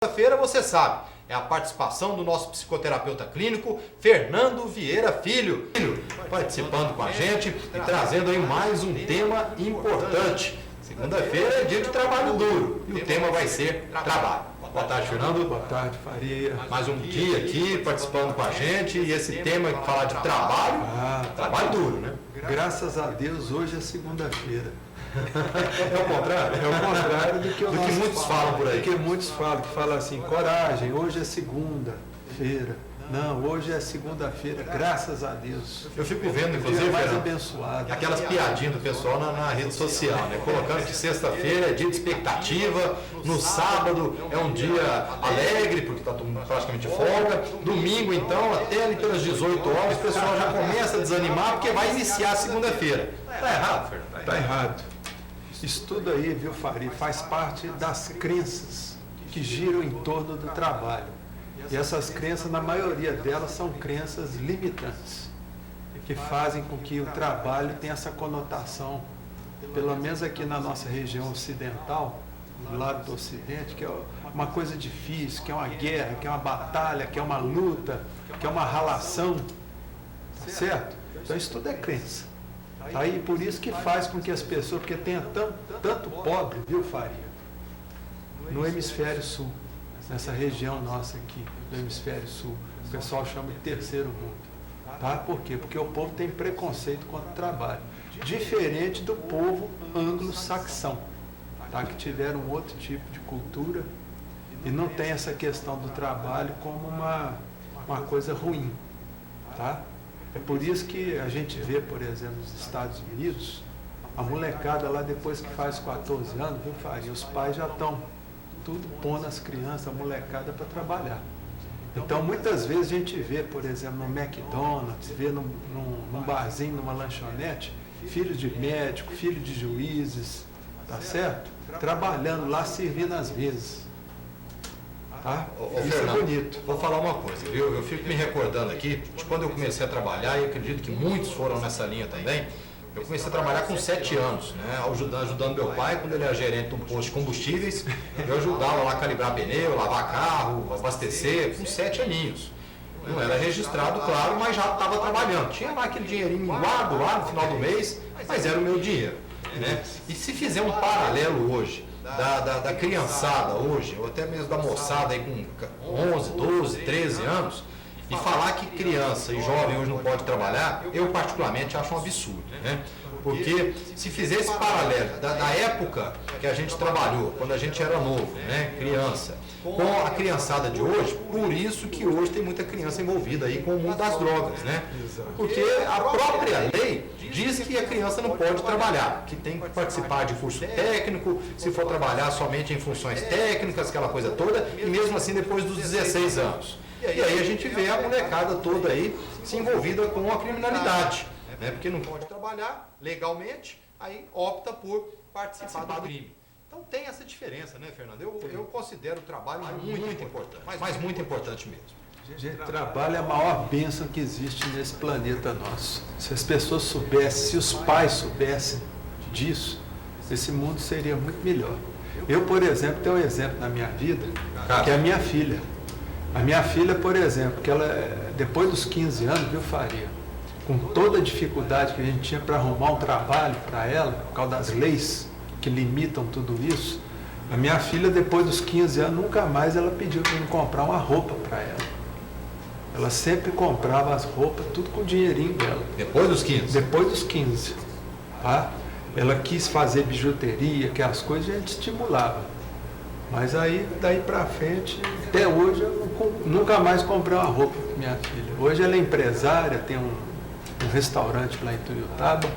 Segunda-feira, você sabe, é a participação do nosso psicoterapeuta clínico, Fernando Vieira Filho, participando com a gente e trazendo aí mais um tema importante. Segunda-feira é dia de trabalho duro e o tema vai ser trabalho. Boa tarde, Fernando. Boa tarde, Faria. Mais um dia aqui participando com a gente e esse tema que fala de trabalho, trabalho duro, né? Graças a Deus, hoje é segunda-feira. É o contrário? É o contrário do que muitos falam por aí. Do que muitos falam, que falam assim, coragem, hoje é segunda-feira. Não, hoje é segunda-feira, graças a Deus. Eu fico vendo, inclusive, dia mais Fernando, abençoado. aquelas piadinhas do pessoal na rede social, né? Colocando que sexta-feira é dia de expectativa, no sábado é um dia alegre, porque está todo mundo praticamente de folga. Domingo, então, até ali pelas 18 horas, o pessoal já começa a desanimar porque vai iniciar a segunda-feira. Está errado, Fernando? Está errado. Isso tudo aí, viu, Faria, faz parte das crenças que giram em torno do trabalho. E essas crenças, na maioria delas, são crenças limitantes, que fazem com que o trabalho tenha essa conotação, pelo menos aqui na nossa região ocidental, do lado do ocidente, que é uma coisa difícil, que é uma guerra, que é uma batalha, que é uma luta, que é uma ralação, tá certo? Então isso tudo é crença. Aí por isso que faz com que as pessoas, porque tenha tanto pobre, viu, Faria, no hemisfério sul, nessa região nossa aqui, do hemisfério sul, o pessoal chama de terceiro mundo. Tá? Por quê? Porque o povo tem preconceito contra o trabalho, diferente do povo anglo-saxão, tá? Que tiveram um outro tipo de cultura e não tem essa questão do trabalho como uma coisa ruim. Tá? É por isso que a gente vê, por exemplo, nos Estados Unidos, a molecada lá depois que faz 14 anos, viu, Faria? Os pais já estão tudo pondo as crianças, a molecada para trabalhar. Então, muitas vezes a gente vê, por exemplo, no McDonald's, vê num barzinho, numa lanchonete, filho de médico, filho de juízes, tá certo? Trabalhando lá, servindo as mesas. Tá? Isso Fernando, é bonito. Vou falar uma coisa, viu? Eu fico me recordando aqui de quando eu comecei a trabalhar, e acredito que muitos foram nessa linha também. Eu comecei a trabalhar com 7 anos, né? Ajudando meu pai, quando ele era gerente de um posto de combustíveis, eu ajudava lá a calibrar pneu, lavar carro, abastecer, com 7 aninhos. Não era registrado, claro, mas já estava trabalhando. Tinha lá aquele dinheirinho minguado lá no final do mês, mas era o meu dinheiro, né? E se fizer um paralelo hoje, da criançada hoje, ou até mesmo da moçada aí com 11, 12, 13 anos, e falar que criança e jovem hoje não pode trabalhar, eu particularmente acho um absurdo, né? Porque se fizer esse paralelo da época que a gente trabalhou, quando a gente era novo, né, criança, com a criançada de hoje, por isso que hoje tem muita criança envolvida aí com o mundo das drogas, né? Porque a própria lei diz que a criança não pode trabalhar, que tem que participar de curso técnico, se for trabalhar somente em funções técnicas, aquela coisa toda, e mesmo assim depois dos 16 anos. E aí a gente vê a molecada toda aí se envolvida com a criminalidade, né? Porque não pode trabalhar legalmente, aí opta por participar do crime. Então tem essa diferença, né, Fernando? Eu considero o trabalho muito importante, mas muito importante mesmo. Gente, trabalho é a maior bênção que existe nesse planeta nosso. Se as pessoas soubessem, se os pais soubessem disso, esse mundo seria muito melhor. Eu, por exemplo, tenho um exemplo na minha vida, que é a minha filha. A minha filha, por exemplo, que ela, depois dos 15 anos, viu, Faria, com toda a dificuldade que a gente tinha para arrumar um trabalho para ela, por causa das leis que limitam tudo isso, a minha filha, depois dos 15 anos, nunca mais ela pediu para me comprar uma roupa para ela. Ela sempre comprava as roupas, tudo com o dinheirinho dela. Depois dos 15? Depois dos 15. Tá? Ela quis fazer bijuteria, aquelas coisas, a gente estimulava. Mas aí, daí para frente, até hoje, eu nunca mais comprei uma roupa para minha filha. Hoje ela é empresária, tem um restaurante lá em Tuiutaba.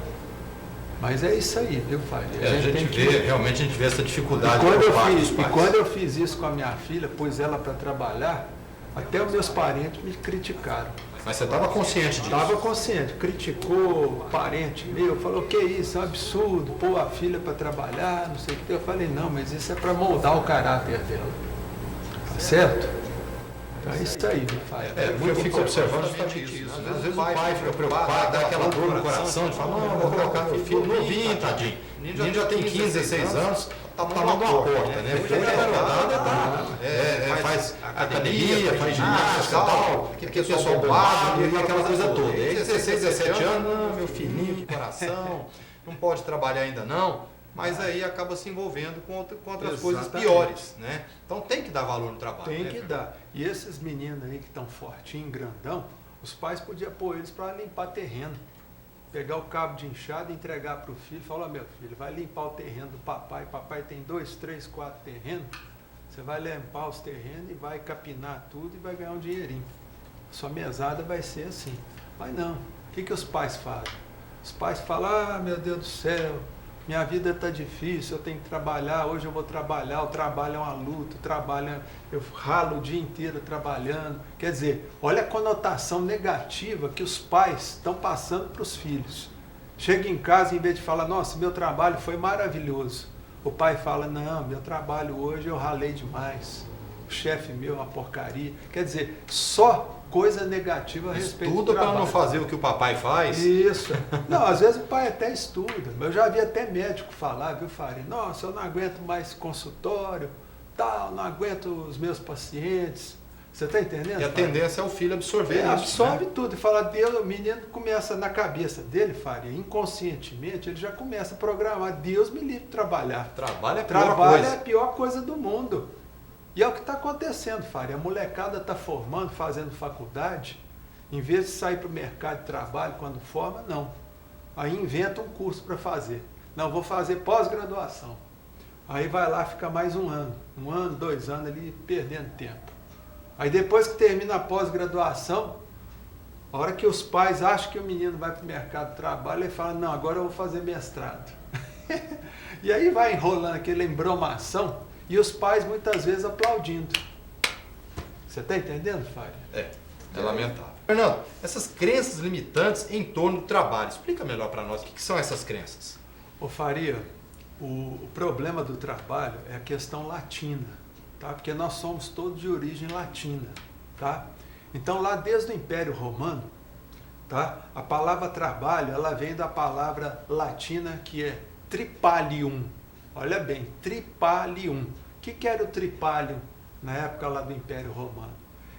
Mas é isso aí, viu, Faria? Realmente a gente vê essa dificuldade. E quando eu fiz isso com a minha filha, pus ela para trabalhar, até os meus parentes me criticaram. Mas você estava consciente disso? Estava consciente. Criticou parente meu, falou que isso é um absurdo, pôr a filha para trabalhar, não sei o que. Eu falei, não, mas isso é para moldar o caráter dela. Tá certo? Então é isso aí, meu pai. Eu fico observando justamente isso. Às vezes o pai fica preocupado, dá aquela dor no coração, de falar, não, eu vou colocar meu filho novinho, tadinho. O menino já tem 15, 16 anos, tá tomando uma porta, né? Porque hoje a garotada faz academia, faz ginástica e tal, aquele pessoal bombado, e aquela coisa toda. E aí 16, 17 anos, não, meu filhinho de coração, não pode trabalhar ainda não, mas aí acaba se envolvendo com outras coisas piores, né? Então tem que dar valor no trabalho. Tem que dar. E esses meninos aí que estão fortinhos, grandão, os pais podiam pôr eles para limpar terreno. Pegar o cabo de enxada e entregar para o filho, falar, meu filho, vai limpar o terreno do papai, papai tem 2, 3, 4 terrenos, você vai limpar os terrenos e vai capinar tudo e vai ganhar um dinheirinho. Sua mesada vai ser assim. Mas não, o que os pais fazem? Os pais falam, ah, meu Deus do céu, minha vida está difícil, eu tenho que trabalhar, hoje eu vou trabalhar, o trabalho é uma luta, eu ralo o dia inteiro trabalhando. Quer dizer, olha a conotação negativa que os pais estão passando para os filhos. Chega em casa, em vez de falar, nossa, meu trabalho foi maravilhoso, o pai fala, não, meu trabalho hoje eu ralei demais, o chefe meu é uma porcaria. Quer dizer, só coisa negativa a respeito do trabalho. Estuda para não fazer o que o papai faz. Isso. Não, às vezes o pai até estuda. Eu já vi até médico falar, viu, Faria? Nossa, eu não aguento mais consultório, tal, não aguento os meus pacientes. Você está entendendo? E a tendência é o filho absorver isso. Absorve tudo. E fala, Deus, o menino começa na cabeça dele, Faria, inconscientemente, ele já começa a programar. Deus me livre de trabalhar. Trabalho é a pior coisa. É a pior coisa do mundo. E é o que está acontecendo, Faria. A molecada está formando, fazendo faculdade, em vez de sair para o mercado de trabalho quando forma, não. Aí inventa um curso para fazer. Não, vou fazer pós-graduação. Aí vai lá, fica mais um ano, 2 anos ali, perdendo tempo. Aí depois que termina a pós-graduação, a hora que os pais acham que o menino vai para o mercado de trabalho, ele fala, não, agora eu vou fazer mestrado. E aí vai enrolando aquela embromação, e os pais muitas vezes aplaudindo. Você está entendendo, Fábio? É lamentável. Fernando, essas crenças limitantes em torno do trabalho, explica melhor para nós o que são essas crenças. Ô Faria, o problema do trabalho é a questão latina, tá? Porque nós somos todos de origem latina, tá? Então lá desde o Império Romano, tá? A palavra trabalho, ela vem da palavra latina que é tripalium. Olha bem, tripalium. O que era o tripalium na época lá do Império Romano?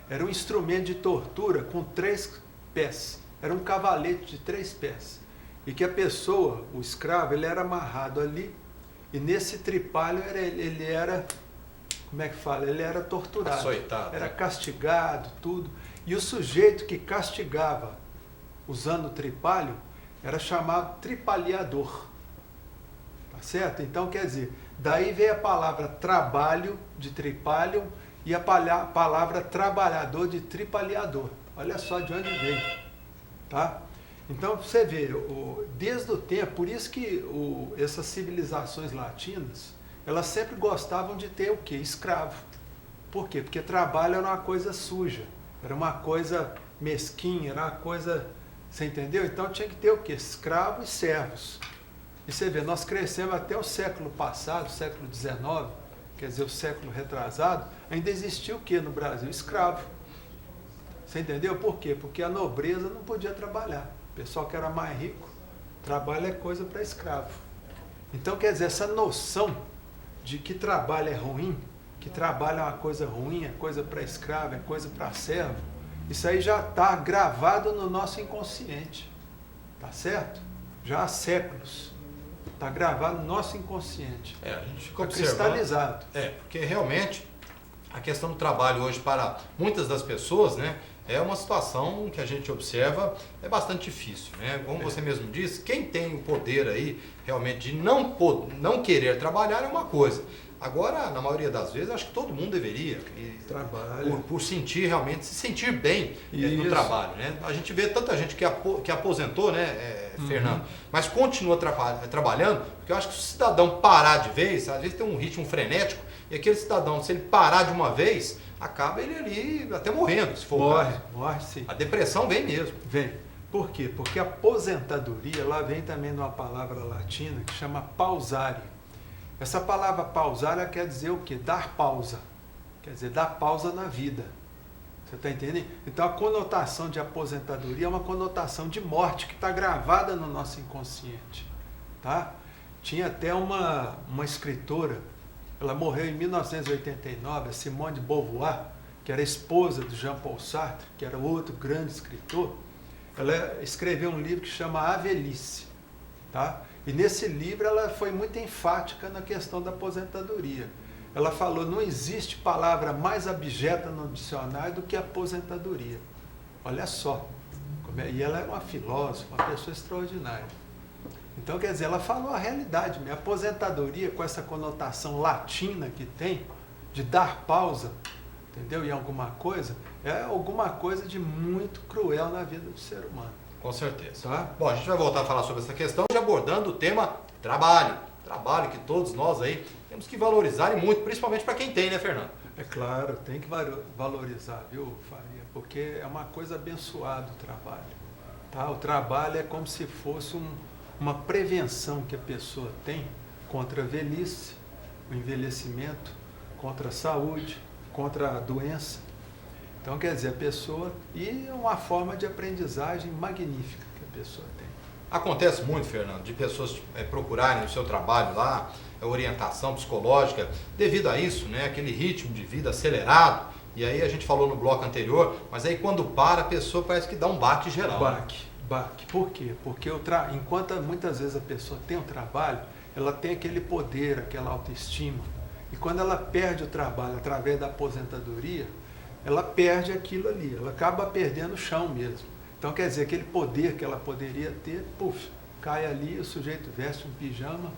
Era um instrumento de tortura com 3 pés. Era um cavalete de 3 pés. E que a pessoa, o escravo, ele era amarrado ali, e nesse tripalho ele era, como é que fala? Ele era torturado. Açoitado. Era castigado, tudo. E o sujeito que castigava usando o tripalho era chamado tripalhador. Tá certo? Então, quer dizer, daí veio a palavra trabalho de tripalho e a palavra trabalhador de tripalhador. Olha só de onde veio. Tá? Então, você vê, desde o tempo, por isso que essas civilizações latinas, elas sempre gostavam de ter o quê? Escravo. Por quê? Porque trabalho era uma coisa suja, era uma coisa mesquinha, era uma coisa... Você entendeu? Então tinha que ter o quê? Escravos e servos. E você vê, nós crescemos até o século passado, século XIX, quer dizer, o século retrasado, ainda existia o quê no Brasil? Escravo. Você entendeu? Por quê? Porque a nobreza não podia trabalhar. O pessoal que era mais rico, trabalho é coisa para escravo. Então, quer dizer, essa noção de que trabalho é ruim, que trabalho é uma coisa ruim, é coisa para escravo, é coisa para servo, isso aí já está gravado no nosso inconsciente. Tá certo? Já há séculos. Está gravado no nosso inconsciente. A gente fica cristalizado. Porque realmente a questão do trabalho hoje para muitas das pessoas, né, é uma situação que a gente observa é bastante difícil, né? Como você mesmo disse, quem tem o poder aí realmente de não querer trabalhar é uma coisa. Agora, na maioria das vezes, acho que todo mundo deveria, por sentir realmente, se sentir bem no trabalho, né? A gente vê tanta gente que aposentou, né, Fernando, mas continua trabalhando, porque eu acho que se o cidadão parar de vez, às vezes tem um ritmo frenético, e aquele cidadão, se ele parar de uma vez, acaba ele ali até morrendo, se for o caso. Morre, sim. A depressão vem mesmo. Vem. Por quê? Porque a aposentadoria, lá vem também de uma palavra latina que chama pausare. Essa palavra pausar quer dizer o quê? Dar pausa. Quer dizer, dar pausa na vida. Você está entendendo? Então a conotação de aposentadoria é uma conotação de morte que está gravada no nosso inconsciente. Tá? Tinha até uma escritora ela morreu em 1989, a Simone de Beauvoir, que era esposa do Jean-Paul Sartre, que era outro grande escritor, ela escreveu um livro que chama A Velhice, tá? E nesse livro ela foi muito enfática na questão da aposentadoria. Ela falou, não existe palavra mais abjeta no dicionário do que aposentadoria. Olha só. E ela era uma filósofa, uma pessoa extraordinária. Então, quer dizer, ela falou a realidade. Minha aposentadoria, com essa conotação latina que tem, de dar pausa, entendeu? Em alguma coisa, é alguma coisa de muito cruel na vida do ser humano. Com certeza. Tá? Bom, a gente vai voltar a falar sobre essa questão, já abordando o tema trabalho. Trabalho que todos nós aí temos que valorizar e muito, principalmente para quem tem, né, Fernando? É claro, tem que valorizar, viu, Faria? Porque é uma coisa abençoada o trabalho. Tá? O trabalho é como se fosse uma prevenção que a pessoa tem contra a velhice, o envelhecimento, contra a saúde, contra a doença. Então, quer dizer, a pessoa... E é uma forma de aprendizagem magnífica que a pessoa tem. Acontece muito, Fernando, de pessoas procurarem o seu trabalho lá, orientação psicológica, devido a isso, né, aquele ritmo de vida acelerado, e aí a gente falou no bloco anterior, mas aí quando para, a pessoa parece que dá um baque geral. Baque. Por quê? Porque enquanto muitas vezes a pessoa tem um trabalho, ela tem aquele poder, aquela autoestima, e quando ela perde o trabalho através da aposentadoria, ela perde aquilo ali, ela acaba perdendo o chão mesmo. Então, quer dizer, aquele poder que ela poderia ter, cai ali, o sujeito veste um pijama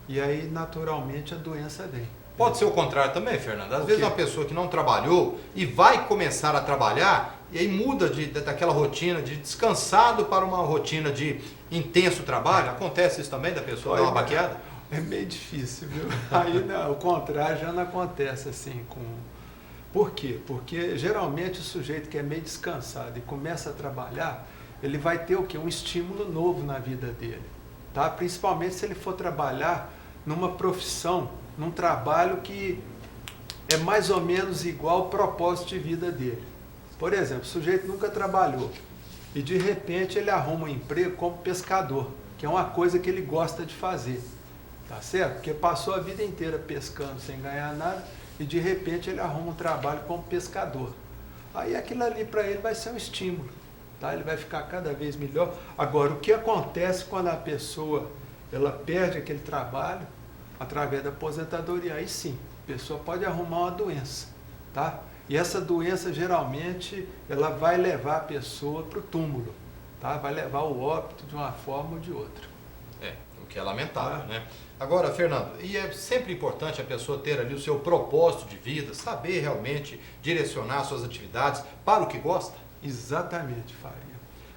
e aí, naturalmente, a doença vem. Pode ser o contrário também, Fernando. Às vezes uma pessoa que não trabalhou e vai começar a trabalhar e aí muda daquela rotina de descansado para uma rotina de intenso trabalho. Acontece isso também, da pessoa dar uma baqueada? É meio difícil, viu? Aí, não, o contrário já não acontece assim com... Por quê? Porque geralmente o sujeito que é meio descansado e começa a trabalhar, ele vai ter o quê? Um estímulo novo na vida dele, tá? Principalmente se ele for trabalhar numa profissão, num trabalho que é mais ou menos igual ao propósito de vida dele. Por exemplo, o sujeito nunca trabalhou e de repente ele arruma um emprego como pescador, que é uma coisa que ele gosta de fazer, tá certo? Porque passou a vida inteira pescando sem ganhar nada, e de repente ele arruma um trabalho como pescador. Aí aquilo ali para ele vai ser um estímulo, tá? Ele vai ficar cada vez melhor. Agora, o que acontece quando a pessoa ela perde aquele trabalho através da aposentadoria? Aí sim, a pessoa pode arrumar uma doença, tá? E essa doença geralmente ela vai levar a pessoa para o túmulo, tá? Vai levar ao óbito de uma forma ou de outra. O que é lamentável, né? Agora, Fernando, e é sempre importante a pessoa ter ali o seu propósito de vida, saber realmente direcionar suas atividades para o que gosta? Exatamente, Faria.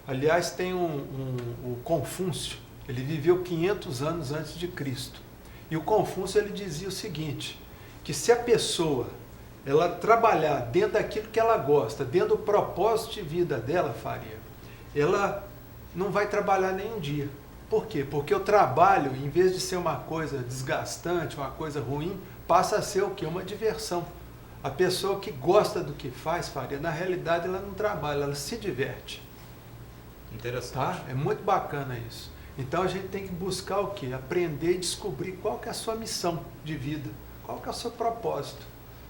Aliás, tem o Confúcio, ele viveu 500 anos antes de Cristo. E o Confúcio ele dizia o seguinte, que se a pessoa ela trabalhar dentro daquilo que ela gosta, dentro do propósito de vida dela, Faria, ela não vai trabalhar nenhum dia. Por quê? Porque o trabalho, em vez de ser uma coisa desgastante, uma coisa ruim, passa a ser o quê? Uma diversão. A pessoa que gosta do que faz, Faria, na realidade ela não trabalha, ela se diverte. Interessante. Tá? É muito bacana isso. Então a gente tem que buscar o quê? Aprender e descobrir qual que é a sua missão de vida, qual que é o seu propósito.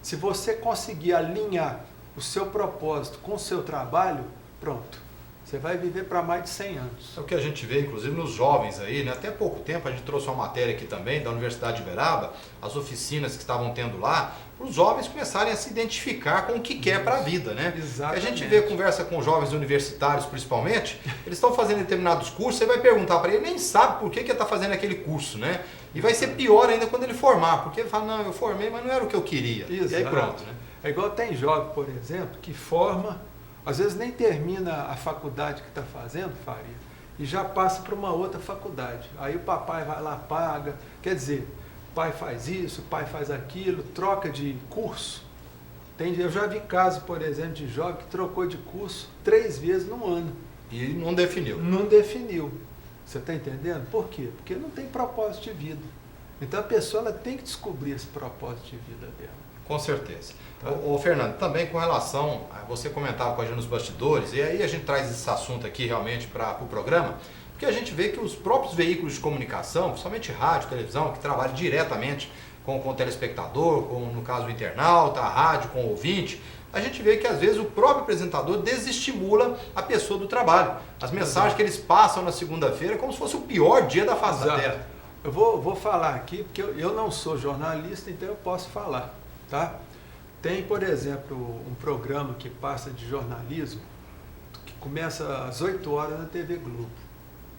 Se você conseguir alinhar o seu propósito com o seu trabalho, pronto. Você vai viver para mais de 100 anos. É o que a gente vê, inclusive, nos jovens aí, né? Até pouco tempo a gente trouxe uma matéria aqui também, da Universidade de Uberaba, as oficinas que estavam tendo lá, para os jovens começarem a se identificar com o que quer para a vida, né? Exatamente. A gente vê, conversa com jovens universitários, principalmente, eles estão fazendo determinados cursos, você vai perguntar para ele, nem sabe por que ele está fazendo aquele curso, né? E vai ser pior ainda quando ele formar, porque ele fala, não, eu formei, mas não era o que eu queria. Exato. E aí pronto, né? É igual tem jovem, por exemplo, que forma, às vezes nem termina a faculdade que está fazendo, Faria, e já passa para uma outra faculdade. Aí o papai vai lá, paga, quer dizer, o pai faz isso, o pai faz aquilo, troca de curso. Eu já vi casos, por exemplo, de jovem que trocou de curso 3 vezes no ano. E não definiu. Não definiu. Você está entendendo? Por quê? Porque não tem propósito de vida. Então a pessoa ela tem que descobrir esse propósito de vida dela. Com certeza. Tá. Ô Fernando, também com relação, você comentava com a gente nos bastidores, e aí a gente traz esse assunto aqui realmente para o programa, porque a gente vê que os próprios veículos de comunicação, principalmente rádio, televisão, que trabalham diretamente com o telespectador, com, no caso, o internauta, a rádio, com o ouvinte, a gente vê que às vezes o próprio apresentador desestimula a pessoa do trabalho. As mensagens que eles passam na segunda-feira é como se fosse o pior dia da face da Terra. Eu vou falar aqui, porque eu não sou jornalista, então eu posso falar, tá? Tem, por exemplo, um programa que passa de jornalismo, que começa às 8 horas na TV Globo,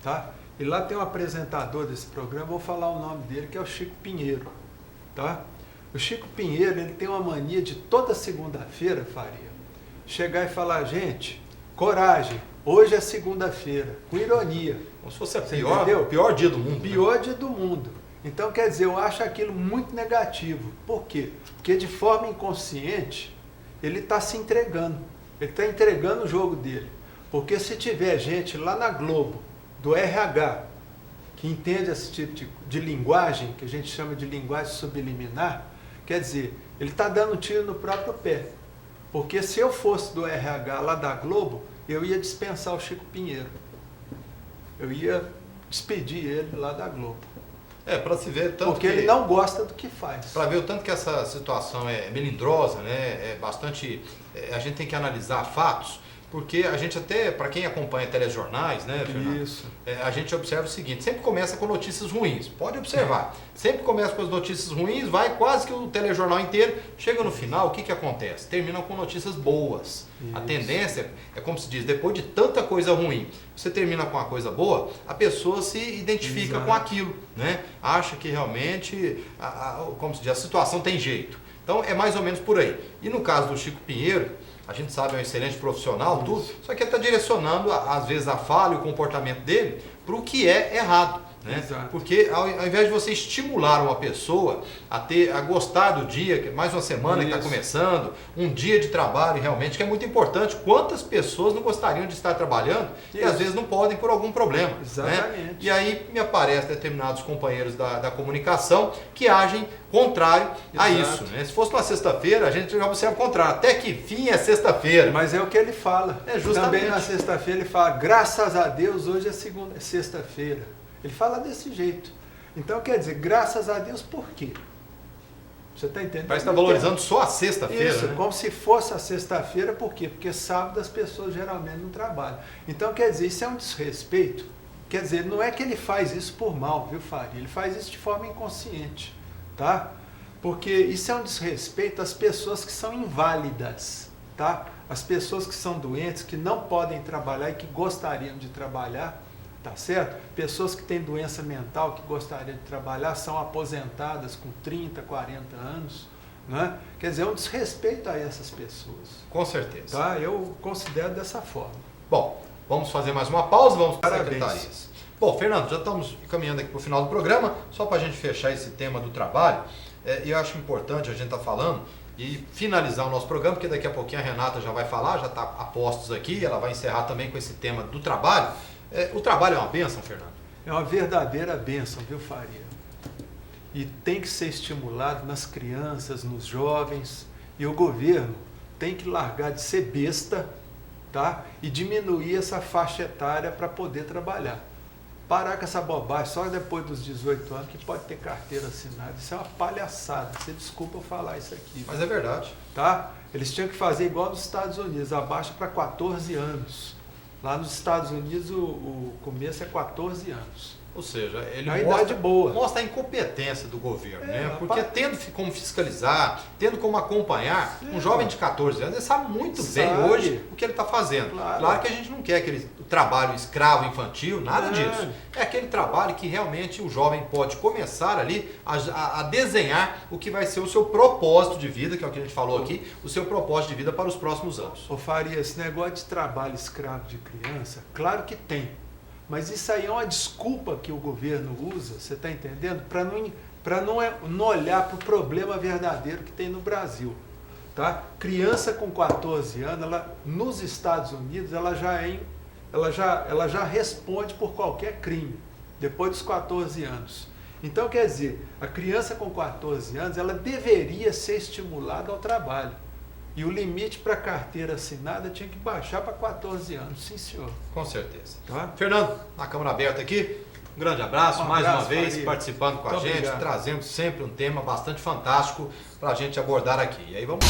tá? E lá tem um apresentador desse programa, vou falar o nome dele, que é o Chico Pinheiro, tá? O Chico Pinheiro, ele tem uma mania de toda segunda-feira, Faria, chegar e falar, gente, coragem, hoje é segunda-feira, com ironia. Como se fosse o pior dia do mundo. Pior dia do mundo. Então, quer dizer, eu acho aquilo muito negativo. Por quê? Porque de forma inconsciente, ele está se entregando. Ele está entregando o jogo dele. Porque se tiver gente lá na Globo, do RH, que entende esse tipo de linguagem, que a gente chama de linguagem subliminar, quer dizer, ele está dando um tiro no próprio pé. Porque se eu fosse do RH lá da Globo, eu ia dispensar o Chico Pinheiro. Eu ia despedir ele lá da Globo. Para se ver tanto porque ele não gosta do que faz. Para ver o tanto que essa situação é melindrosa, né? É bastante. A gente tem que analisar fatos, porque a gente até, para quem acompanha telejornais, né, Fernando? Isso. A gente observa o seguinte, sempre começa com notícias ruins, pode observar. Sempre começa com as notícias ruins, vai quase que o telejornal inteiro, chega no final, o que acontece? Terminam com notícias boas. Isso. A tendência é como se diz, depois de tanta coisa ruim, você termina com uma coisa boa, a pessoa se identifica Exato. com aquilo, né? Acha que realmente, como se diz, a situação tem jeito. Então é mais ou menos por aí. E no caso do Chico Pinheiro, a gente sabe, é um excelente profissional, tudo, só que ele está direcionando, às vezes, a fala e o comportamento dele para o que é errado. Né? Porque ao invés de você estimular uma pessoa a gostar do dia, que mais uma semana que está começando, um dia de trabalho realmente, que é muito importante. Quantas pessoas não gostariam de estar trabalhando e às vezes não podem por algum problema. Exatamente. Né? E aí me aparecem determinados companheiros da comunicação que agem contrário a isso. Né? Se fosse uma sexta-feira, a gente já observa o contrário. Até que fim é sexta-feira. Mas é o que ele fala. Também na sexta-feira ele fala, graças a Deus, hoje é sexta-feira. Ele fala desse jeito. Então, quer dizer, graças a Deus, por quê? Você está entendendo? Parece que está valorizando só a sexta-feira. Isso, né? como se fosse a sexta-feira, por quê? Porque sábado as pessoas geralmente não trabalham. Então, quer dizer, isso é um desrespeito. Quer dizer, não é que ele faz isso por mal, viu, Faria? Ele faz isso de forma inconsciente, tá? Porque isso é um desrespeito às pessoas que são inválidas, tá? As pessoas que são doentes, que não podem trabalhar e que gostariam de trabalhar, tá certo? Pessoas que têm doença mental, que gostariam de trabalhar, são aposentadas com 30, 40 anos, né? Quer dizer, é um desrespeito a essas pessoas. Com certeza. Tá? Eu considero dessa forma. Bom, vamos fazer mais uma pausa, vamos para as Parabéns. secretarias. Bom, Fernando, já estamos caminhando aqui para o final do programa, só para a gente fechar esse tema do trabalho, e eu acho importante a gente estar falando e finalizar o nosso programa, porque daqui a pouquinho a Renata já vai falar, já está a postos aqui, ela vai encerrar também com esse tema do trabalho. O trabalho é uma bênção, Fernando? É uma verdadeira bênção, viu, Faria? E tem que ser estimulado nas crianças, nos jovens, e o governo tem que largar de ser besta, tá? E diminuir essa faixa etária para poder trabalhar. Parar com essa bobagem, só depois dos 18 anos que pode ter carteira assinada. Isso é uma palhaçada. Você desculpa eu falar isso aqui. Mas é verdade. Tá? Eles tinham que fazer igual nos Estados Unidos, abaixa para 14 anos. Lá nos Estados Unidos o começo é 14 anos. Ou seja, ele mostra a incompetência do governo, né? Porque tendo como fiscalizar, tendo como acompanhar, um jovem de 14 anos, ele sabe muito bem hoje o que ele está fazendo. Claro que a gente não quer aquele trabalho escravo infantil, nada disso. É aquele trabalho que realmente o jovem pode começar ali a desenhar o que vai ser o seu propósito de vida, que é o que a gente falou aqui, o seu propósito de vida para os próximos anos. Ô Faria, esse negócio de trabalho escravo de criança, claro que tem. Mas isso aí é uma desculpa que o governo usa, você está entendendo? Para não olhar para o problema verdadeiro que tem no Brasil. Tá? Criança com 14 anos, nos Estados Unidos, ela já responde por qualquer crime, depois dos 14 anos. Então, quer dizer, a criança com 14 anos, ela deveria ser estimulada ao trabalho. E o limite para carteira assinada tinha que baixar para 14 anos, sim senhor. Com certeza. Tá? Fernando, na câmera aberta aqui, Um grande abraço, mais uma abraço, vez, Faria. participando com a Muito gente, obrigado. trazendo sempre um tema bastante fantástico para a gente abordar aqui. E aí vamos